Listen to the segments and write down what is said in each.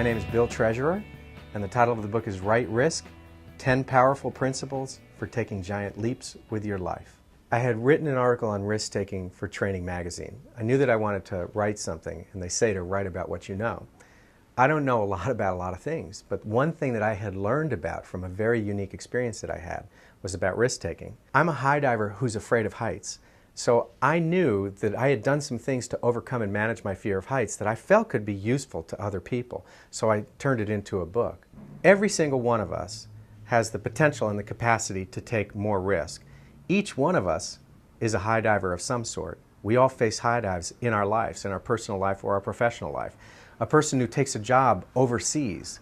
My name is Bill Treasurer, and the title of the book is Right Risk: 10 Powerful Principles for Taking Giant Leaps with Your Life. I had written an article on risk-taking for Training magazine. I knew that I wanted to write something, and they say to write about what you know. I don't know a lot about a lot of things, but one thing that I had learned about from a very unique experience that I had was about risk-taking. I'm a high diver who's afraid of heights, so I knew that I had done some things to overcome and manage my fear of heights that I felt could be useful to other people, so I turned it into a book. Every single one of us has the potential and the capacity to take more risk. Each one of us is a high diver of some sort. We all face high dives in our lives, in our personal life or our professional life. A person who takes a job overseas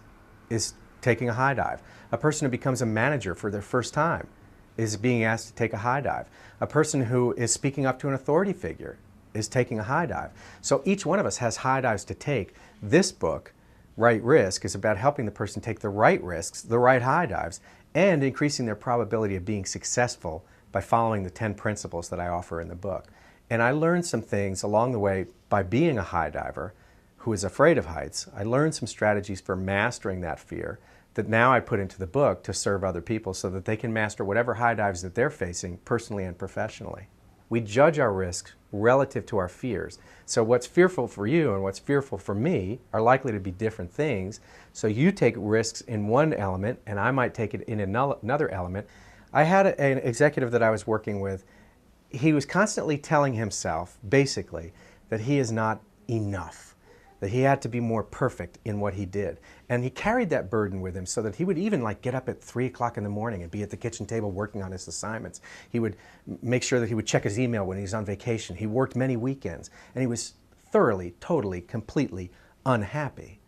is taking a high dive. A person who becomes a manager for their first time is being asked to take a high dive. A person who is speaking up to an authority figure is taking a high dive. So each one of us has high dives to take. This book, Right Risk, is about helping the person take the right risks, the right high dives, and increasing their probability of being successful by following the 10 principles that I offer in the book. And I learned some things along the way by being a high diver who is afraid of heights. I learned some strategies for mastering that fear that now I put into the book to serve other people so that they can master whatever high dives that they're facing personally and professionally. We judge our risks relative to our fears. So what's fearful for you and what's fearful for me are likely to be different things. So you take risks in one element and I might take it in another element. I had an executive that I was working with. He was constantly telling himself, basically, that he is not enough, that he had to be more perfect in what he did. And he carried that burden with him so that he would even get up at 3 o'clock in the morning and be at the kitchen table working on his assignments. He would make sure that he would check his email when he was on vacation. He worked many weekends, and he was thoroughly, totally, completely unhappy.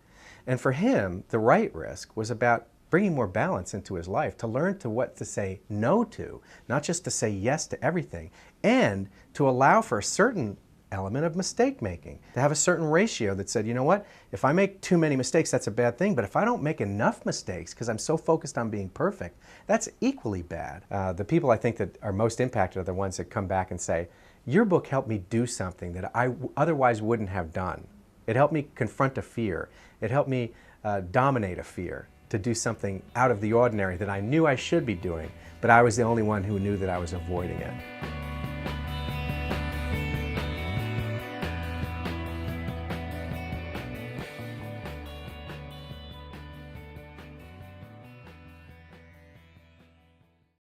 And for him, the right risk was about bringing more balance into his life, to learn to what to say no to, not just to say yes to everything, and to allow for a certain element of mistake making, to have a certain ratio that said, you know what, if I make too many mistakes, that's a bad thing, but if I don't make enough mistakes because I'm so focused on being perfect, that's equally bad. The people I think that are most impacted are the ones that come back and say, your book helped me do something that I otherwise wouldn't have done. It helped me confront a fear. It helped me dominate a fear, to do something out of the ordinary that I knew I should be doing, but I was the only one who knew that I was avoiding it.